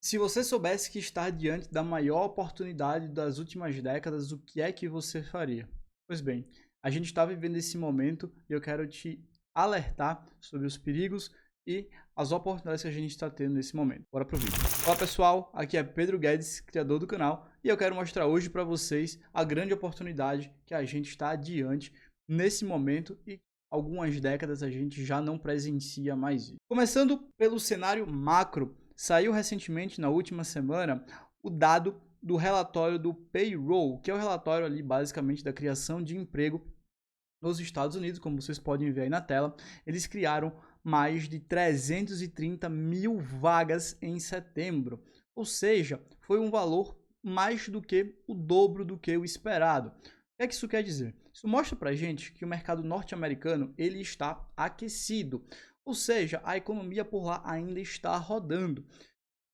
Se você soubesse que está diante da maior oportunidade das últimas décadas, o que é que você faria? Pois bem, a gente está vivendo esse momento e eu quero te alertar sobre os perigos e as oportunidades que a gente está tendo nesse momento. Bora pro vídeo. Olá pessoal, aqui é Pedro Guedes, criador do canal, e eu quero mostrar hoje para vocês a grande oportunidade que a gente está adiante nesse momento e algumas décadas a gente já não presencia mais isso. Começando pelo cenário macro, saiu recentemente, na última semana, o dado do relatório do Payroll, que é o relatório ali basicamente da criação de emprego nos Estados Unidos, como vocês podem ver aí na tela. Eles criaram mais de 330 mil vagas em setembro, ou seja, foi um valor mais do que o dobro do que o esperado. O que é que isso quer dizer? Isso mostra pra gente que o mercado norte-americano ele está aquecido, ou seja, a economia por lá ainda está rodando.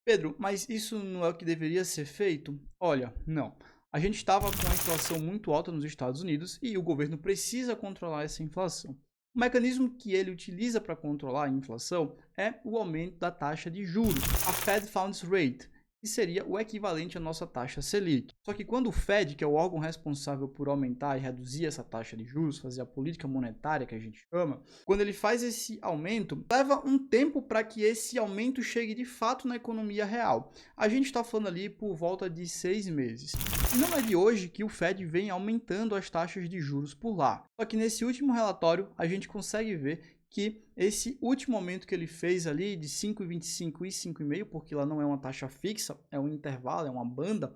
Pedro, mas isso não é o que deveria ser feito? Olha, não. A gente estava com a inflação muito alta nos Estados Unidos e o governo precisa controlar essa inflação. O mecanismo que ele utiliza para controlar a inflação é o aumento da taxa de juros, a Fed Funds Rate, que seria o equivalente à nossa taxa Selic. Só que quando o Fed, que é o órgão responsável por aumentar e reduzir essa taxa de juros, fazer a política monetária que a gente chama, quando ele faz esse aumento, leva um tempo para que esse aumento chegue de fato na economia real. A gente está falando ali por volta de 6 meses. E não é de hoje que o Fed vem aumentando as taxas de juros por lá. Só que nesse último relatório a gente consegue ver que esse último aumento que ele fez ali de 5,25 e 5,5, porque lá não é uma taxa fixa, é um intervalo, é uma banda,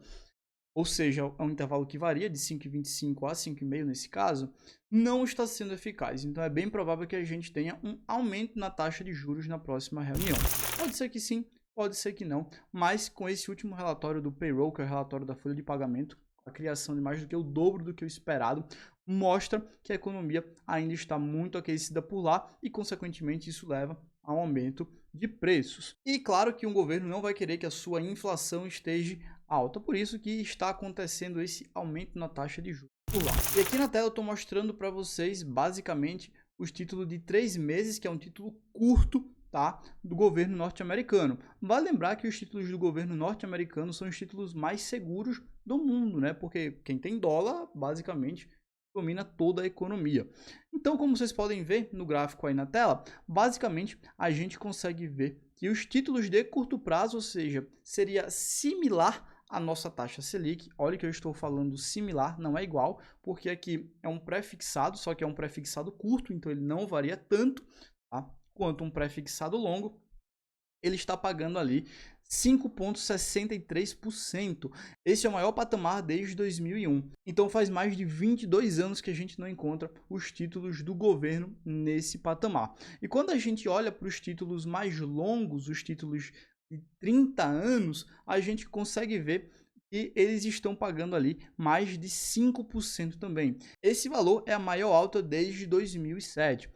ou seja, é um intervalo que varia de 5,25 a 5,5 nesse caso, não está sendo eficaz. Então é bem provável que a gente tenha um aumento na taxa de juros na próxima reunião. Pode ser que sim, pode ser que não, mas com esse último relatório do payroll, que é o relatório da folha de pagamento, a criação de mais do que o dobro do que o esperado, mostra que a economia ainda está muito aquecida por lá e, consequentemente, isso leva a um aumento de preços. E claro que um governo não vai querer que a sua inflação esteja alta, por isso que está acontecendo esse aumento na taxa de juros por lá. E aqui na tela eu estou mostrando para vocês basicamente os títulos de 3 meses, que é um título curto, tá, do governo norte-americano. Vale lembrar que os títulos do governo norte-americano são os títulos mais seguros do mundo, né? Porque quem tem dólar, basicamente, domina toda a economia. Então, como vocês podem ver no gráfico aí na tela, basicamente a gente consegue ver que os títulos de curto prazo, ou seja, seria similar à nossa taxa Selic. Olha que eu estou falando similar, não é igual, porque aqui é um pré-fixado, só que é um pré-fixado curto, então ele não varia tanto, tá, quanto um pré-fixado longo. Ele está pagando ali 5,63%. Esse é o maior patamar desde 2001. Então faz mais de 22 anos que a gente não encontra os títulos do governo nesse patamar. E quando a gente olha para os títulos mais longos, os títulos de 30 anos, a gente consegue ver que eles estão pagando ali mais de 5% também. Esse valor é a maior alta desde 2007.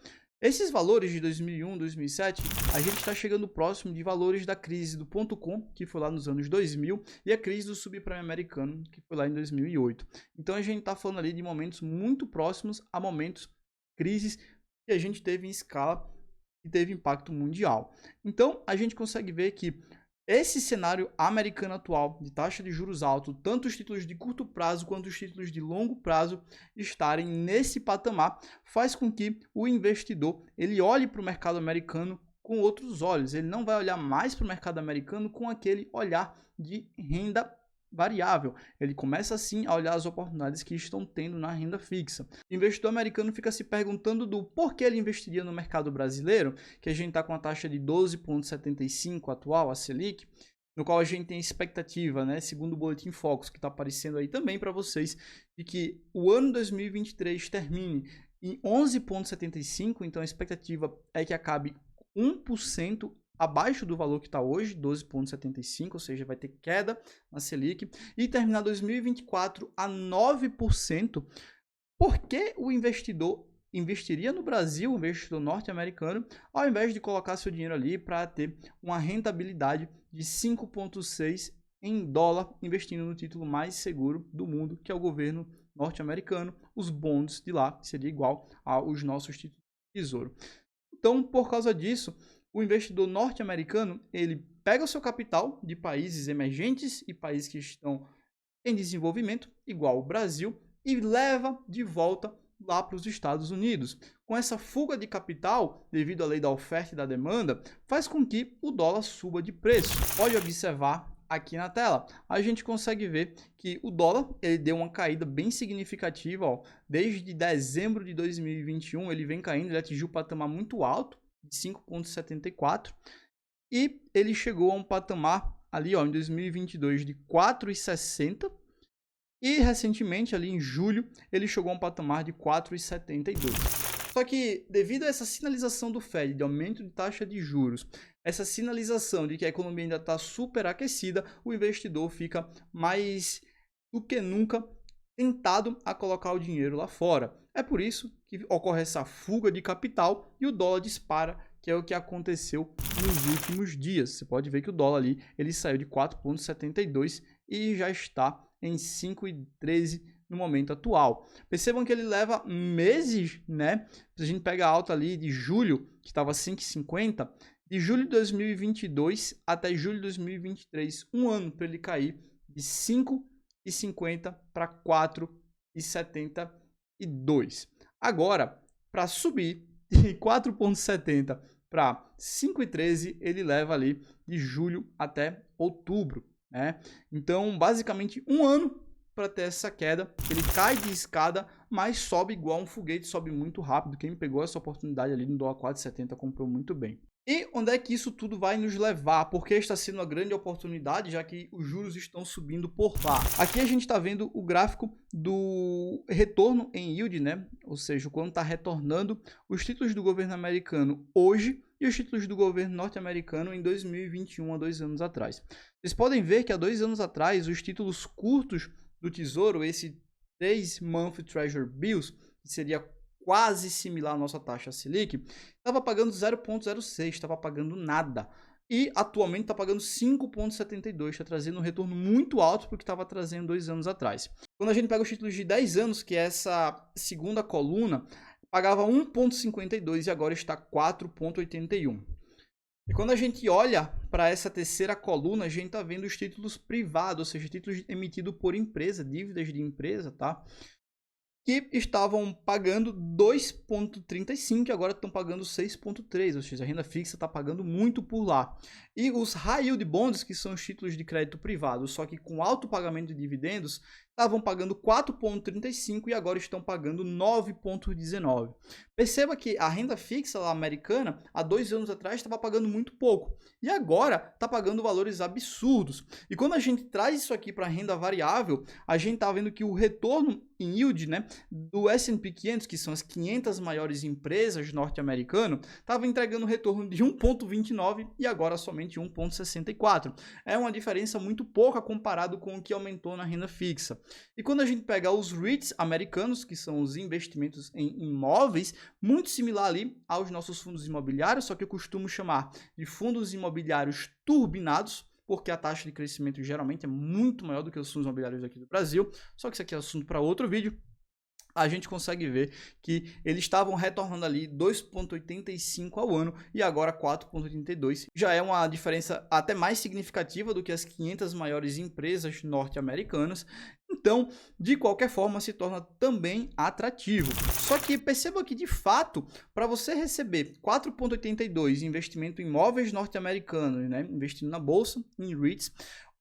Esses valores de 2001, 2007, a gente está chegando próximo de valores da crise do .com, que foi lá nos anos 2000, e a crise do subprime americano, que foi lá em 2008. Então a gente está falando ali de momentos muito próximos a momentos crises que a gente teve em escala e teve impacto mundial. Então a gente consegue ver que esse cenário americano atual de taxa de juros alto, tanto os títulos de curto prazo quanto os títulos de longo prazo estarem nesse patamar, faz com que o investidor ele olhe para o mercado americano com outros olhos. Ele não vai olhar mais para o mercado americano com aquele olhar de renda variável. Ele começa assim a olhar as oportunidades que estão tendo na renda fixa. O investidor americano fica se perguntando do porquê ele investiria no mercado brasileiro, que a gente está com a taxa de 12,75 atual, a Selic, no qual a gente tem expectativa, né, segundo o Boletim Focus, que está aparecendo aí também para vocês, de que o ano 2023 termine em 11,75, então a expectativa é que acabe 1% abaixo do valor que está hoje, 12,75, ou seja, vai ter queda na Selic, e terminar 2024 a 9%. Por que o investidor investiria no Brasil, o investidor norte-americano, ao invés de colocar seu dinheiro ali para ter uma rentabilidade de 5,6 em dólar, investindo no título mais seguro do mundo, que é o governo norte-americano, os bonds de lá, que seria igual aos nossos títulos de tesouro. Então, por causa disso, o investidor norte-americano, ele pega o seu capital de países emergentes e países que estão em desenvolvimento, igual o Brasil, e leva de volta lá para os Estados Unidos. Com essa fuga de capital, devido à lei da oferta e da demanda, faz com que o dólar suba de preço. Pode observar aqui na tela, a gente consegue ver que o dólar ele deu uma caída bem significativa, ó. Desde dezembro de 2021 ele vem caindo, ele atingiu um patamar muito alto, de 5,74, e ele chegou a um patamar ali, ó, em 2022 de 4,60, e recentemente, ali em julho, ele chegou a um patamar de 4,72. Só que, devido a essa sinalização do Fed de aumento de taxa de juros, essa sinalização de que a economia ainda está superaquecida, o investidor fica mais do que nunca tentado a colocar o dinheiro lá fora. É por isso que ocorre essa fuga de capital e o dólar dispara, que é o que aconteceu nos últimos dias. Você pode ver que o dólar ali ele saiu de 4,72 e já está em 5,13 no momento atual. Percebam que ele leva meses, né? Se a gente pega a alta ali de julho, que estava 5,50, de julho de 2022 até julho de 2023, um ano para ele cair de 5,50 para 4,72. Agora, para subir de 4,70 para 5,13, ele leva ali de julho até outubro, né? Então, basicamente, um ano para ter essa queda. Ele cai de escada, mas sobe igual um foguete, sobe muito rápido. Quem pegou essa oportunidade ali no dólar 4,70 comprou muito bem. E onde é que isso tudo vai nos levar? Porque está sendo uma grande oportunidade, já que os juros estão subindo por lá. Aqui a gente está vendo o gráfico do retorno em yield, né? Ou seja, quando está retornando os títulos do governo americano hoje e os títulos do governo norte-americano em 2021, há 2 anos atrás. Vocês podem ver que há 2 anos atrás, os títulos curtos do Tesouro, esse 3-month Treasury Bills, que seria quase similar à nossa taxa Selic, estava pagando 0,06, estava pagando nada. E atualmente está pagando 5,72, está trazendo um retorno muito alto para o que estava trazendo 2 anos atrás. Quando a gente pega os títulos de 10 anos, que é essa segunda coluna, pagava 1,52 e agora está 4,81. E quando a gente olha para essa terceira coluna, a gente está vendo os títulos privados, ou seja, títulos emitidos por empresa, dívidas de empresa, tá? Que estavam pagando 2,35 e agora estão pagando 6,3, ou seja, a renda fixa está pagando muito por lá. E os high yield bonds, que são os títulos de crédito privado, só que com alto pagamento de dividendos, estavam pagando 4,35 e agora estão pagando 9,19. Perceba que a renda fixa lá americana, há 2 anos atrás, estava pagando muito pouco. E agora está pagando valores absurdos. E quando a gente traz isso aqui para a renda variável, a gente está vendo que o retorno em yield, né, do S&P 500, que são as 500 maiores empresas norte-americanas, estava entregando retorno de 1,29 e agora somente 1,64. É uma diferença muito pouca comparado com o que aumentou na renda fixa. E quando a gente pega os REITs americanos, que são os investimentos em imóveis, muito similar ali aos nossos fundos imobiliários, só que eu costumo chamar de fundos imobiliários turbinados, porque a taxa de crescimento geralmente é muito maior do que os fundos imobiliários aqui do Brasil, só que isso aqui é assunto para outro vídeo. A gente consegue ver que eles estavam retornando ali 2,85 ao ano e agora 4,82. Já é uma diferença até mais significativa do que as 500 maiores empresas norte-americanas. Então, de qualquer forma, se torna também atrativo. Só que perceba que, de fato, para você receber 4,82 em investimento em imóveis norte-americanos, né, investindo na bolsa, em REITs,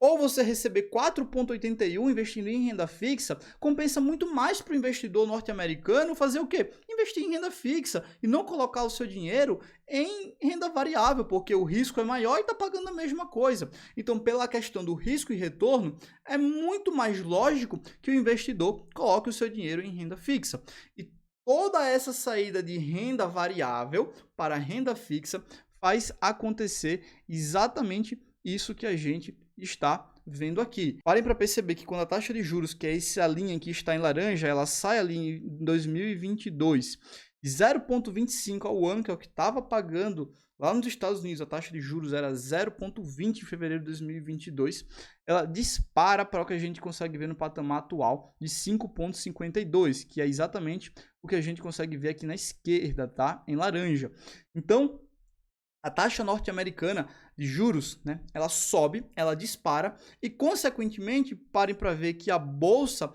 ou você receber 4,81 investindo em renda fixa, compensa muito mais para o investidor norte-americano fazer o quê? Investir em renda fixa e não colocar o seu dinheiro em renda variável, porque o risco é maior e está pagando a mesma coisa. Então, pela questão do risco e retorno, é muito mais lógico que o investidor coloque o seu dinheiro em renda fixa. E toda essa saída de renda variável para renda fixa faz acontecer exatamente isso que a gente está vendo aqui. Parem para perceber que quando a taxa de juros, que é essa linha que está em laranja, ela sai ali em 2022 de 0,25 ao ano, que é o que estava pagando lá nos Estados Unidos, a taxa de juros era 0,20 em fevereiro de 2022, ela dispara para o que a gente consegue ver no patamar atual de 5,52, que é exatamente o que a gente consegue ver aqui na esquerda, tá? Em laranja. Então, a taxa norte-americana de juros, né, ela sobe, ela dispara e, consequentemente, parem para ver que a bolsa,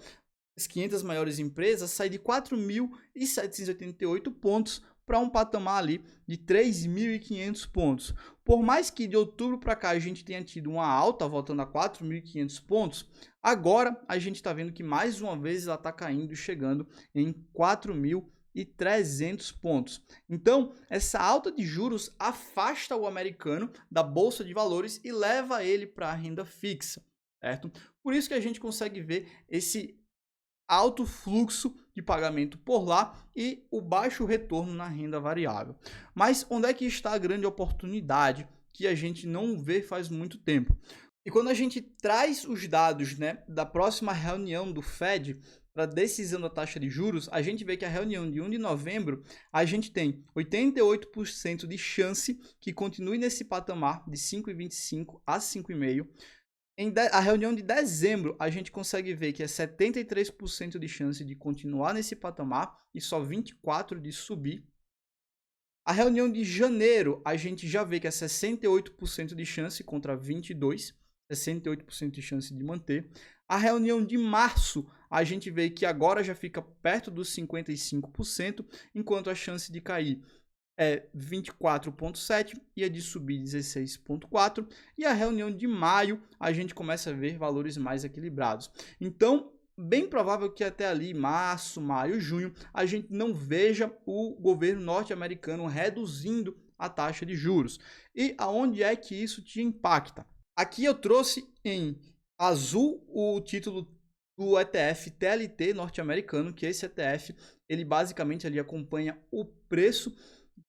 as 500 maiores empresas, sai de 4.788 pontos para um patamar ali de 3.500 pontos. Por mais que de outubro para cá a gente tenha tido uma alta, voltando a 4.500 pontos, agora a gente está vendo que mais uma vez ela está caindo, chegando em 4.300 pontos. Então, essa alta de juros afasta o americano da bolsa de valores e leva ele para a renda fixa, certo? Por isso que a gente consegue ver esse alto fluxo de pagamento por lá e o baixo retorno na renda variável. Mas onde é que está a grande oportunidade que a gente não vê faz muito tempo? E quando a gente traz os dados, né, da próxima reunião do Fed para a decisão da taxa de juros, a gente vê que a reunião de 1 de novembro, a gente tem 88% de chance que continue nesse patamar de 5,25 a 5,5. A reunião de dezembro, a gente consegue ver que é 73% de chance de continuar nesse patamar e só 24% de subir. A reunião de janeiro, a gente já vê que é 68% de chance contra 22%, 68% de chance de manter. A reunião de março, a gente vê que agora já fica perto dos 55%, enquanto a chance de cair é 24,7% e a de subir 16,4%. E a reunião de maio a gente começa a ver valores mais equilibrados. Então, bem provável que até ali, março, maio, junho, a gente não veja o governo norte-americano reduzindo a taxa de juros. E aonde é que isso te impacta? Aqui eu trouxe em azul o título do ETF TLT norte-americano, que esse ETF, ele basicamente ali acompanha o preço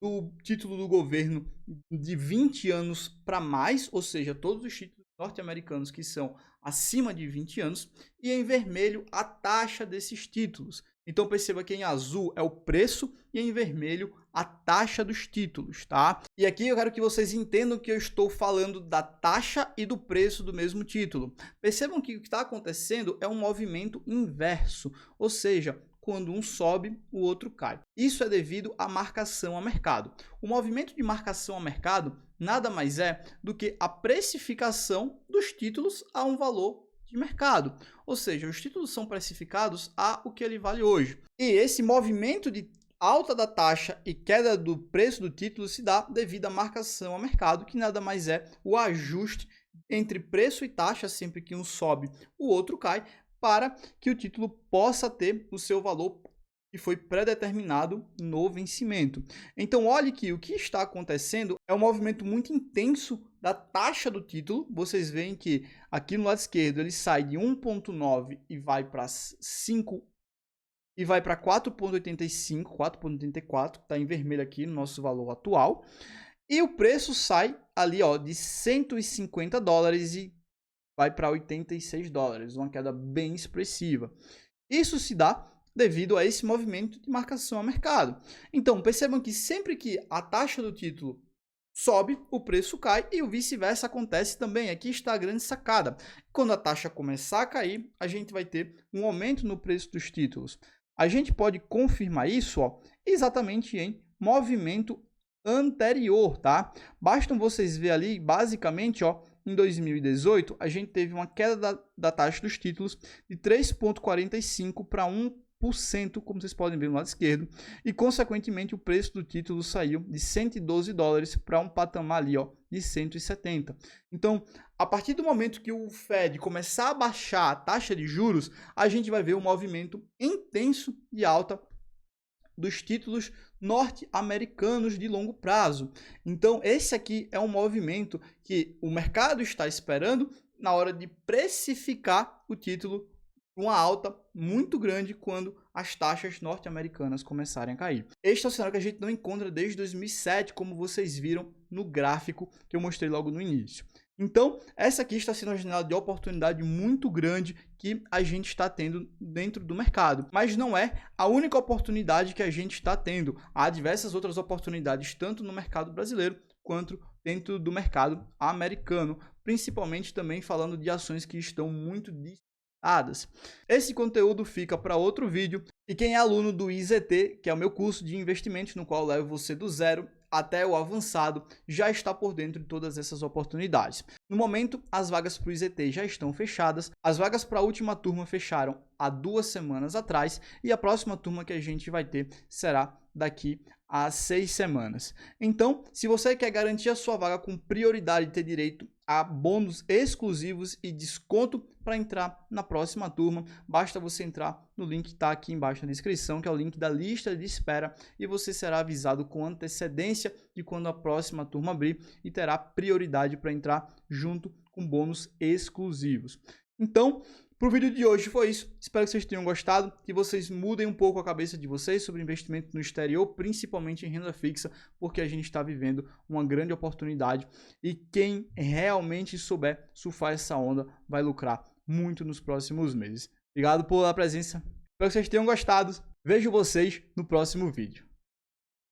do título do governo de 20 anos para mais, ou seja, todos os títulos norte-americanos que são acima de 20 anos, e em vermelho a taxa desses títulos. Então perceba que em azul é o preço e em vermelho a taxa dos títulos, tá? E aqui eu quero que vocês entendam que eu estou falando da taxa e do preço do mesmo título. Percebam que o que está acontecendo é um movimento inverso, ou seja, quando um sobe, o outro cai. Isso é devido à marcação a mercado. O movimento de marcação a mercado nada mais é do que a precificação dos títulos a um valor de mercado. Ou seja, os títulos são precificados a o que ele vale hoje. E esse movimento de alta da taxa e queda do preço do título se dá devido à marcação a mercado, que nada mais é o ajuste entre preço e taxa. Sempre que um sobe, o outro cai, para que o título possa ter o seu valor que foi predeterminado no vencimento. Então, olhe que o que está acontecendo é um movimento muito intenso da taxa do título. Vocês veem que aqui no lado esquerdo ele sai de 1,9 e vai para 5 e vai para 4,85, 4,84, está em vermelho aqui no nosso valor atual. E o preço sai ali, ó, de 150 dólares e vai para 86 dólares, uma queda bem expressiva. Isso se dá devido a esse movimento de marcação a mercado. Então, percebam que sempre que a taxa do título sobe, o preço cai e o vice-versa acontece também. Aqui está a grande sacada. Quando a taxa começar a cair, a gente vai ter um aumento no preço dos títulos. A gente pode confirmar isso, ó, exatamente em movimento anterior, tá? Bastam vocês ver ali, basicamente, ó, em 2018, a gente teve uma queda da taxa dos títulos de 3,45 para 1%, como vocês podem ver no lado esquerdo, e, consequentemente, o preço do título saiu de 112 dólares para um patamar ali, ó, de 170. Então, a partir do momento que o Fed começar a baixar a taxa de juros, a gente vai ver um movimento intenso de alta dos títulos norte-americanos de longo prazo. Então, esse aqui é um movimento que o mercado está esperando na hora de precificar o título uma alta muito grande quando as taxas norte-americanas começarem a cair. Este é o cenário que a gente não encontra desde 2007, como vocês viram no gráfico que eu mostrei logo no início. Então, essa aqui está sendo uma janela de oportunidade muito grande que a gente está tendo dentro do mercado. Mas não é a única oportunidade que a gente está tendo. Há diversas outras oportunidades, tanto no mercado brasileiro quanto dentro do mercado americano, principalmente também falando de ações que estão muito disparadas. Esse conteúdo fica para outro vídeo. E quem é aluno do IZT, que é o meu curso de investimentos, no qual eu levo você do zero até o avançado já está por dentro de todas essas oportunidades. No momento, as vagas para o IZT já estão fechadas, as vagas para a última turma fecharam há 2 semanas atrás e a próxima turma que a gente vai ter será daqui a 6 semanas. Então, se você quer garantir a sua vaga com prioridade de ter direito a bônus exclusivos e desconto para entrar na próxima turma, basta você entrar no link que está aqui embaixo na descrição, que é o link da lista de espera, e você será avisado com antecedência de quando a próxima turma abrir e terá prioridade para entrar junto com bônus exclusivos. Então, para o vídeo de hoje foi isso. Espero que vocês tenham gostado, que vocês mudem um pouco a cabeça de vocês sobre investimento no exterior, principalmente em renda fixa, porque a gente está vivendo uma grande oportunidade e quem realmente souber surfar essa onda vai lucrar muito nos próximos meses. Obrigado pela presença. Espero que vocês tenham gostado. Vejo vocês no próximo vídeo.